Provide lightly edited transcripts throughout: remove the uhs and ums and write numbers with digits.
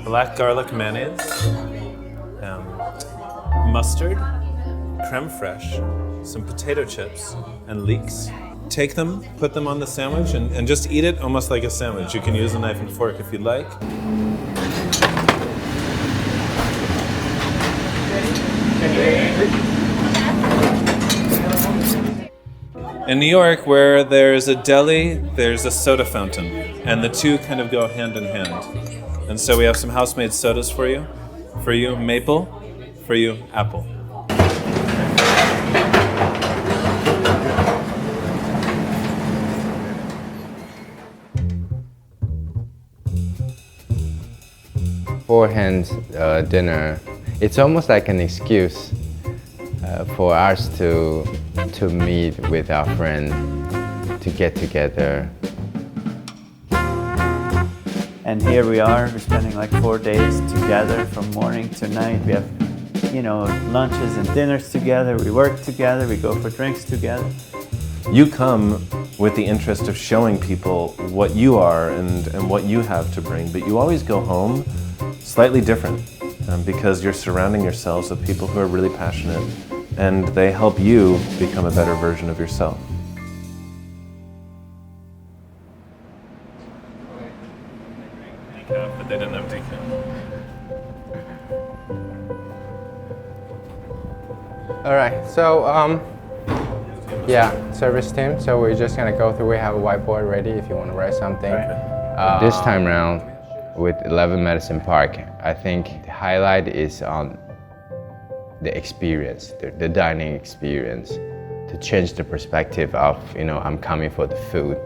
black garlic mayonnaise, mustard, creme fraiche, some potato chips, and leeks. Take them, put them on the sandwich, and just eat it almost like a sandwich. You can use a knife and fork if you'd like. In New York, where there's a deli, there's a soda fountain, and the two kind of go hand in hand. And so we have some house-made sodas for you. For you, maple. For you, apple. Beforehand dinner, it's almost like an excuse for us to meet with our friend, to get together. And here we are, we're spending like 4 days together from morning to night. We have, lunches and dinners together, we work together, we go for drinks together. You come with the interest of showing people what you are and what you have to bring, but you always go home slightly different because you're surrounding yourselves with people who are really passionate and they help you become a better version of yourself. Decaf, but they didn't have decaf. All right, so service team. So we're just gonna go through. We have a whiteboard ready if you want to write something. This time around, with 11 Madison Park, I think the highlight is on the experience, the dining experience, to change the perspective of, I'm coming for the food,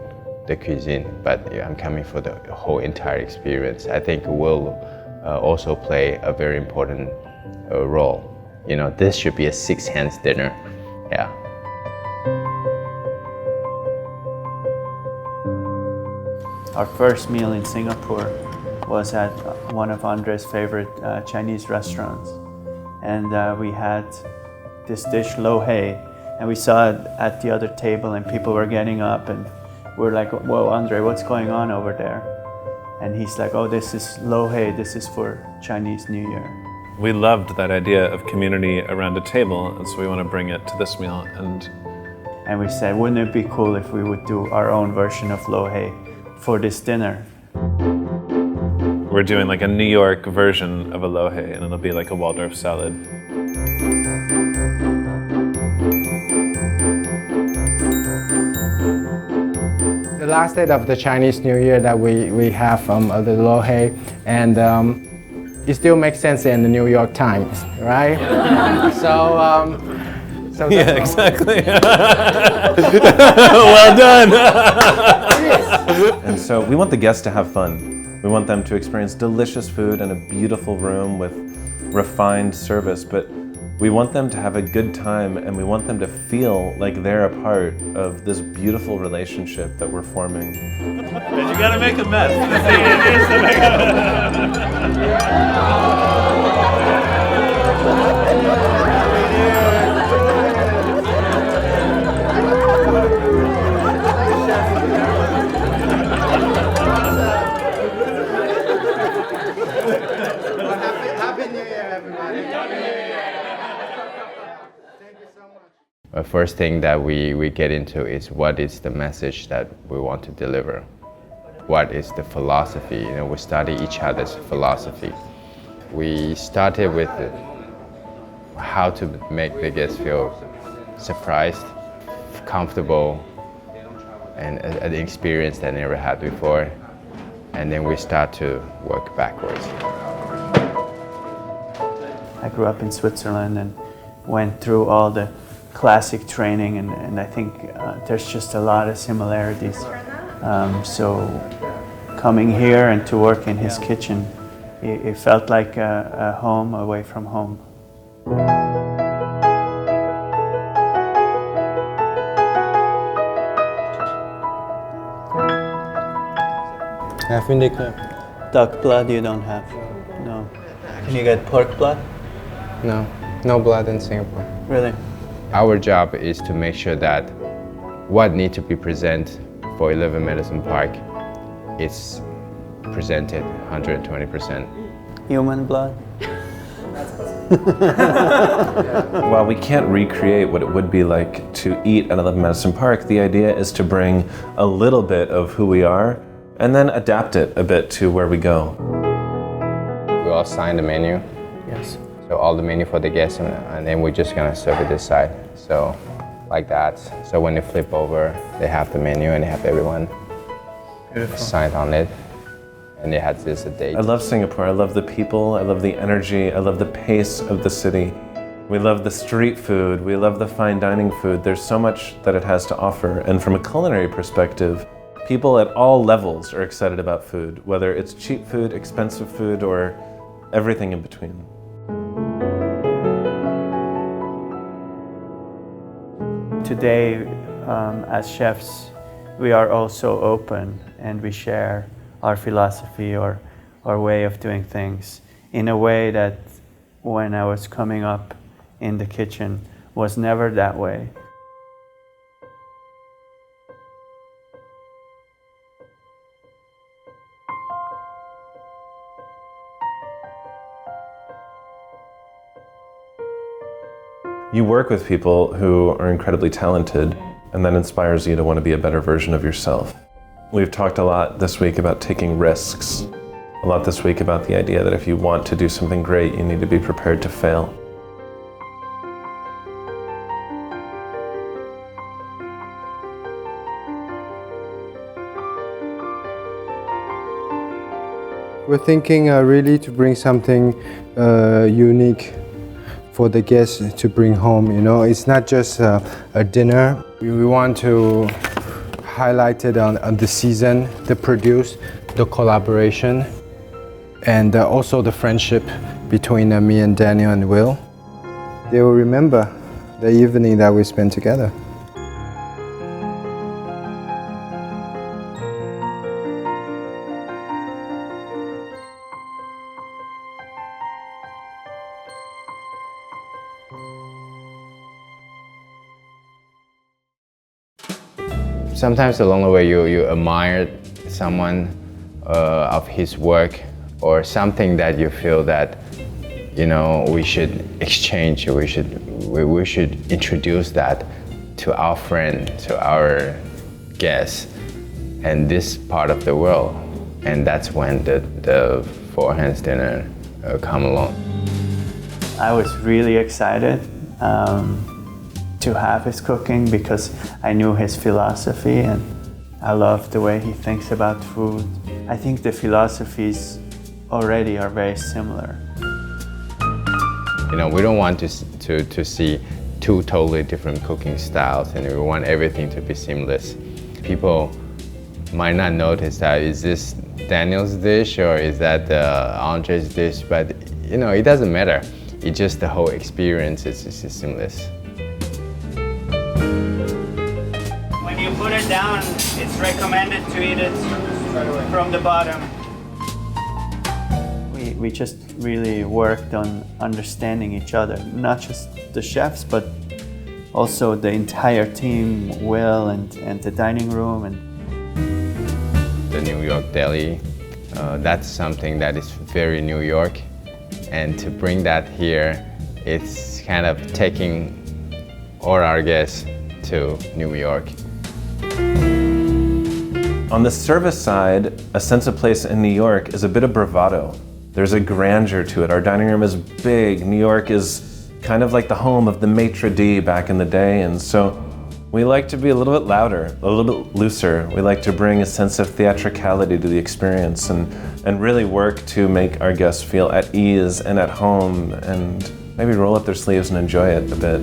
the cuisine, but I'm coming for the whole entire experience. I think will also play a very important role. This should be a six hands dinner. Yeah. Our first meal in Singapore was at one of Andre's favorite Chinese restaurants. And we had this dish, lo hei, and we saw it at the other table and people were getting up and we're like, whoa, Andre, what's going on over there? And he's like, oh, this is lo hei, this is for Chinese New Year. We loved that idea of community around a table, and so we want to bring it to this meal. And we said, wouldn't it be cool if we would do our own version of lo hei for this dinner? We're doing like a New York version of a lo hei, and it'll be like a Waldorf salad. The last day of the Chinese New Year that we have the lo hei, and it still makes sense in the New York Times, right? So yeah, exactly. Well done. And so we want the guests to have fun. We want them to experience delicious food in a beautiful room with refined service, but we want them to have a good time and we want them to feel like they're a part of this beautiful relationship that we're forming. But you gotta make a mess. The first thing that we get into is what is the message that we want to deliver. What is the philosophy? We study each other's philosophy. We started with how to make the guests feel surprised, comfortable, and an experience they never had before. And then we start to work backwards. I grew up in Switzerland and went through all the classic training, and I think there's just a lot of similarities. So coming here and to work in his kitchen, it felt like a home away from home. Duck blood you don't have? No. Can you get pork blood? No, no blood in Singapore. Really? Our job is to make sure that what needs to be presented for 11 Madison Park is presented 120%. human blood. While we can't recreate what it would be like to eat at 11 Madison Park, the idea is to bring a little bit of who we are and then adapt it a bit to where we go. We all sign the menu. Yes. So all the menu for the guests, and then we're just gonna serve it this side. So like that. So when they flip over, they have the menu and they have everyone signed on it. And they had this a date. I love Singapore. I love the people. I love the energy. I love the pace of the city. We love the street food. We love the fine dining food. There's so much that it has to offer. And from a culinary perspective, people at all levels are excited about food, whether it's cheap food, expensive food, or everything in between. Today, as chefs, we are also open and we share our philosophy or our way of doing things in a way that when I was coming up in the kitchen was never that way. You work with people who are incredibly talented, and that inspires you to want to be a better version of yourself. We've talked a lot this week about taking risks, a lot this week about the idea that if you want to do something great, you need to be prepared to fail. We're thinking really to bring something unique for the guests to bring home. You know, it's not just a dinner. We want to highlight it on the season, the produce, the collaboration, and also the friendship between me and Daniel and Will. They will remember the evening that we spent together. Sometimes along the way you admire someone of his work or something that you feel that, you know, we should exchange, we should introduce that to our friend, to our guests in this part of the world. And that's when the Four Hands dinner come along. I was really excited to have his cooking because I knew his philosophy and I love the way he thinks about food. I think the philosophies already are very similar. You know, we don't want to see two totally different cooking styles, and we want everything to be seamless. People might not notice that, is this Daniel's dish or is that Andre's dish, but you know, it doesn't matter. It's just the whole experience is seamless. When you put it down, it's recommended to eat it from the bottom. We just really worked on understanding each other, not just the chefs, but also the entire team, Will and the dining room. And the New York deli, that's something that is very New York. And to bring that here, it's kind of taking all our guests to New York. On the service side, A Sense of Place in New York is a bit of bravado. There's a grandeur to it. Our dining room is big. New York is kind of like the home of the maitre d' back in the day, and so we like to be a little bit louder, a little bit looser. We like to bring a sense of theatricality to the experience and really work to make our guests feel at ease and at home and maybe roll up their sleeves and enjoy it a bit.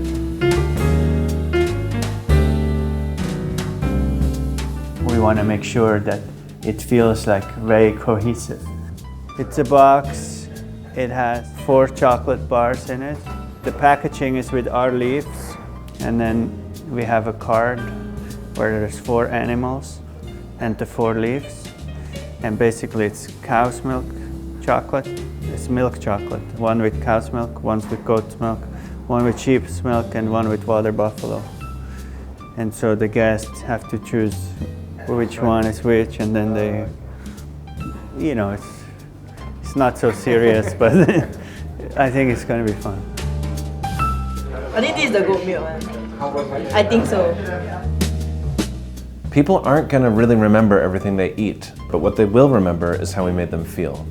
we want to make sure that it feels like very cohesive. It's a box. It has 4 chocolate bars in it. The packaging is with our leaves, and then we have a card where there's 4 animals and the 4 leaves. And basically it's cow's milk chocolate. It's milk chocolate. One with cow's milk, one with goat's milk, one with sheep's milk, and one with water buffalo. And so the guests have to choose which one is which, and then they, you know, it's not so serious, but I think it's going to be fun. I think this is the good meal. I think so. People aren't going to really remember everything they eat, but what they will remember is how we made them feel.